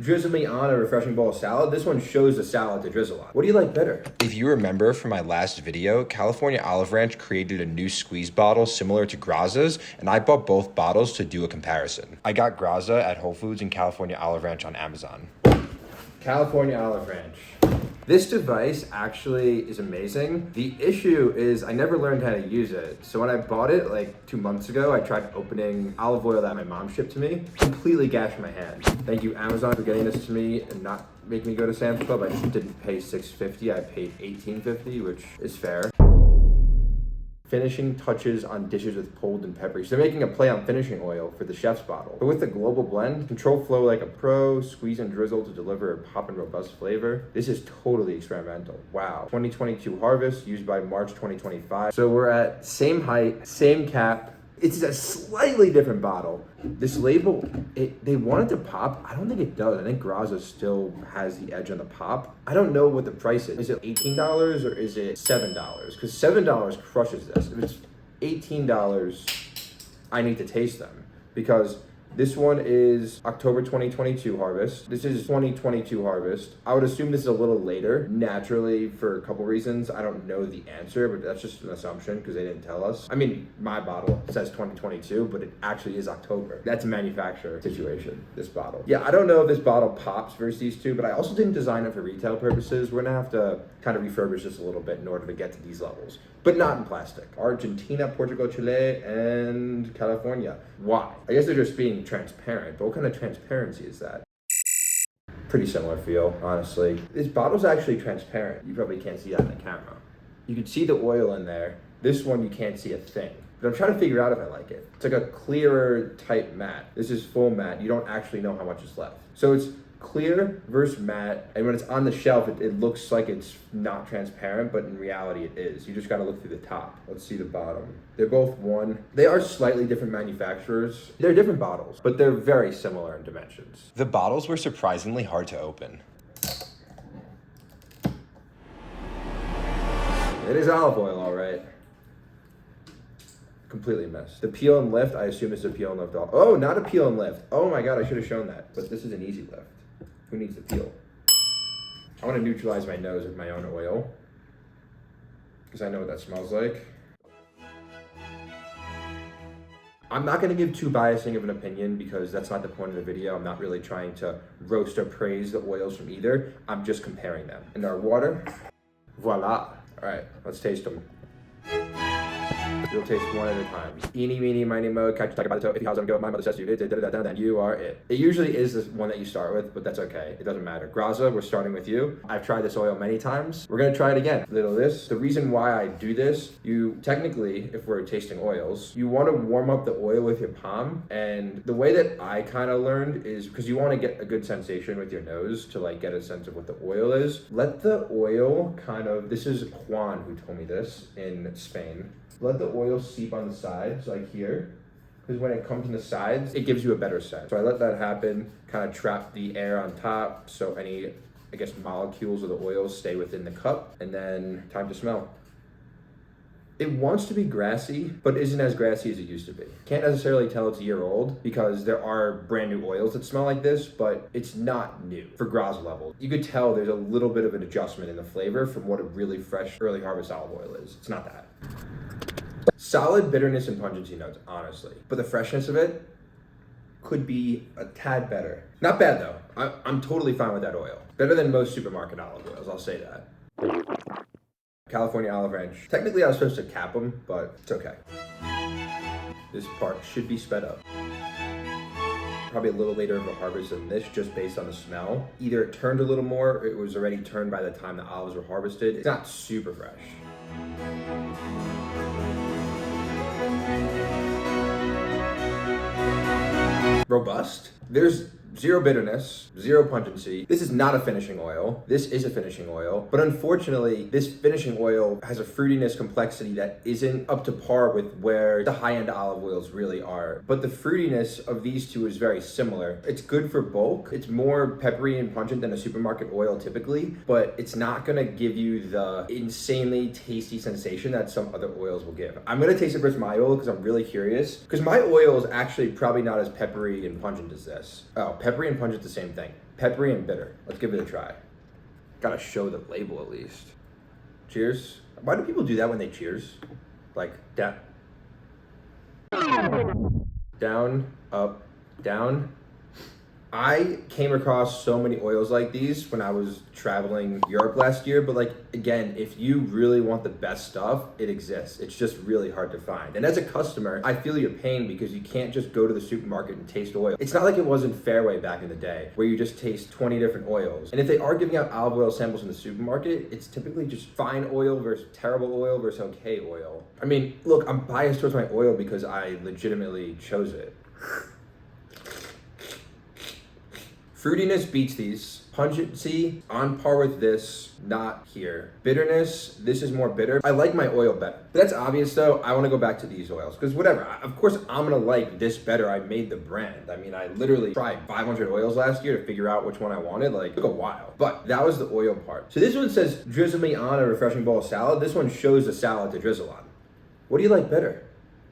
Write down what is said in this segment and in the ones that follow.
Drizzle me on a refreshing bowl of salad. This one shows the salad to drizzle on. What do you like better? If you remember from my last video, California Olive Ranch created a new squeeze bottle similar to Graza's, and I bought both bottles to do a comparison. I got Graza at Whole Foods and California Olive Ranch on Amazon. California Olive Ranch. This device actually is amazing. The issue is I never learned how to use it. So when I bought it like 2 months ago, I tried opening olive oil that my mom shipped to me. Completely gashed my hand. Thank you, Amazon, for getting this to me and not making me go to Sam's Club. I just didn't pay $6.50. I paid $18.50, which is fair. Finishing touches on dishes with pulled and peppery. So they're making a play on finishing oil for the chef's bottle. But with the global blend, control flow like a pro, squeeze and drizzle to deliver a pop and robust flavor. This is totally experimental. Wow. 2022 harvest, used by March 2025. So we're at same height, same cap. It's a slightly different bottle. This label, they want it to pop. I don't think it does. I think Graza still has the edge on the pop. I don't know what the price is. Is it $18 or is it $7? Because $7 crushes this. If it's $18, I need to taste them. Because this one is October 2022 harvest. This is 2022 harvest. I would assume this is a little later, naturally, for a couple reasons. I don't know the answer, but that's just an assumption because they didn't tell us. I mean, my bottle says 2022, but it actually is October. That's a manufacturer situation, this bottle. Yeah, I don't know if this bottle pops versus these two, but I also didn't design it for retail purposes. We're gonna have to kind of refurbish this a little bit in order to get to these levels, but not in plastic. Argentina, Portugal, Chile, and California. Why? I guess they're just being transparent, but what kind of transparency is that? Pretty similar feel, honestly. This bottle's actually transparent. You probably can't see that in the camera. You can see the oil in there. This one, you can't see a thing. But I'm trying to figure out if I like it. It's like a clearer type matte. This is full matte. You don't actually know how much is left. So it's clear versus matte, and when it's on the shelf, it looks like it's not transparent, but in reality it is. You just gotta look through the top. Let's see the bottom. They're both one. They are slightly different manufacturers. They're different bottles, but they're very similar in dimensions. The bottles were surprisingly hard to open. It is olive oil, all right. Completely missed. The peel and lift, I assume it's a peel and lift. Oh, not a peel and lift. Oh my God, I should have shown that, but this is an easy lift. Who needs the peel? I want to neutralize my nose with my own oil because I know what that smells like. I'm not going to give too biasing of an opinion because that's not the point of the video. I'm not really trying to roast or praise the oils from either. I'm just comparing them. And our water, voila. All right, let's taste them. You'll taste one at a time. Eeny, meeny, miny, mo, catch you talk about the toe. If you house go, my mother says you did, then you are it. It usually is the one that you start with, but that's okay. It doesn't matter. Graza, we're starting with you. I've tried this oil many times. We're gonna try it again. Little of this. The reason why I do this, you technically, if we're tasting oils, you wanna warm up the oil with your palm. And the way that I kind of learned is because you wanna get a good sensation with your nose to like get a sense of what the oil is. Let the oil kind of, this is Juan who told me this in Spain. Let the oil seep on the sides, like here, because when it comes on the sides, it gives you a better sense. So I let that happen, kind of trap the air on top, so any, I guess, molecules of the oil stay within the cup, and then time to smell. It wants to be grassy, but isn't as grassy as it used to be. Can't necessarily tell it's a year old because there are brand new oils that smell like this, but it's not new for Graza level. You could tell there's a little bit of an adjustment in the flavor from what a really fresh early harvest olive oil is. It's not that. Solid bitterness and pungency notes, honestly. But the freshness of it could be a tad better. Not bad though. I'm totally fine with that oil. Better than most supermarket olive oils, I'll say that. California Olive Ranch. Technically I was supposed to cap them, but it's okay. This part should be sped up. Probably a little later of a harvest than this, just based on the smell. Either it turned a little more, or it was already turned by the time the olives were harvested. It's not super fresh. Robust. There's zero bitterness, zero pungency. This is not a finishing oil. This is a finishing oil. But unfortunately, this finishing oil has a fruitiness complexity that isn't up to par with where the high-end olive oils really are. But the fruitiness of these two is very similar. It's good for bulk. It's more peppery and pungent than a supermarket oil typically, but it's not gonna give you the insanely tasty sensation that some other oils will give. I'm gonna taste it versus my oil because I'm really curious. Because my oil is actually probably not as peppery and pungent as this. Oh. Peppery and pungent, the same thing. Peppery and bitter. Let's give it a try. Gotta show the label at least. Cheers. Why do people do that when they cheers? Like, down, up, down. I came across so many oils like these when I was traveling Europe last year, but like, again, if you really want the best stuff, it exists. It's just really hard to find. And as a customer, I feel your pain because you can't just go to the supermarket and taste oil. It's not like it was in Fairway back in the day where you just taste 20 different oils. And if they are giving out olive oil samples in the supermarket, it's typically just fine oil versus terrible oil versus okay oil. I mean, look, I'm biased towards my oil because I legitimately chose it. Fruitiness beats these. Pungency, on par with this, not here. Bitterness, this is more bitter. I like my oil better. But that's obvious though, I wanna go back to these oils. Because whatever, of course I'm gonna like this better. I made the brand. I mean, I literally tried 500 oils last year to figure out which one I wanted. Like, it took a while. But that was the oil part. So this one says, drizzle me on a refreshing bowl of salad. This one shows the salad to drizzle on. What do you like better?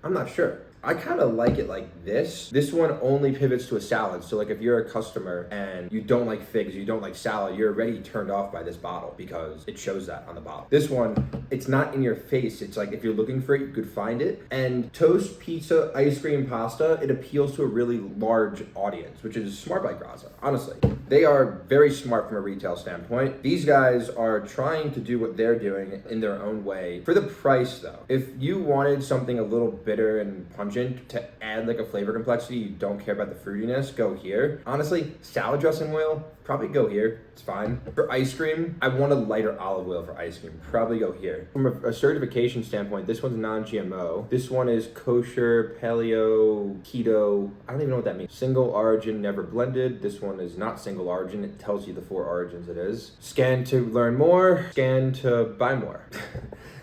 I'm not sure. I kind of like it like this. This one only pivots to a salad. So like if you're a customer and you don't like figs, you don't like salad, you're already turned off by this bottle because it shows that on the bottle. This one, it's not in your face. It's like if you're looking for it, you could find it. And toast, pizza, ice cream, pasta, it appeals to a really large audience, which is smart by Graza, honestly. They are very smart from a retail standpoint. These guys are trying to do what they're doing in their own way. For the price though, if you wanted something a little bitter and pungent to add like a flavor complexity, you don't care about the fruitiness, go here. Honestly, salad dressing oil, probably go here, it's fine. For ice cream, I want a lighter olive oil for ice cream, probably go here. From a certification standpoint, this one's non-GMO. This one is kosher, paleo, keto, I don't even know what that means. Single origin, never blended. This one is not single origin, it tells you the 4 origins it is. Scan to learn more, scan to buy more.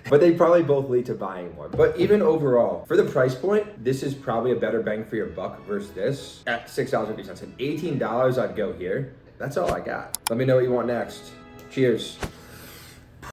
But they probably both lead to buying more. But even overall, for the price point, this is probably a better bang for your buck versus this at $6.50. At $18, I'd go here. That's all I got. Let me know what you want next. Cheers.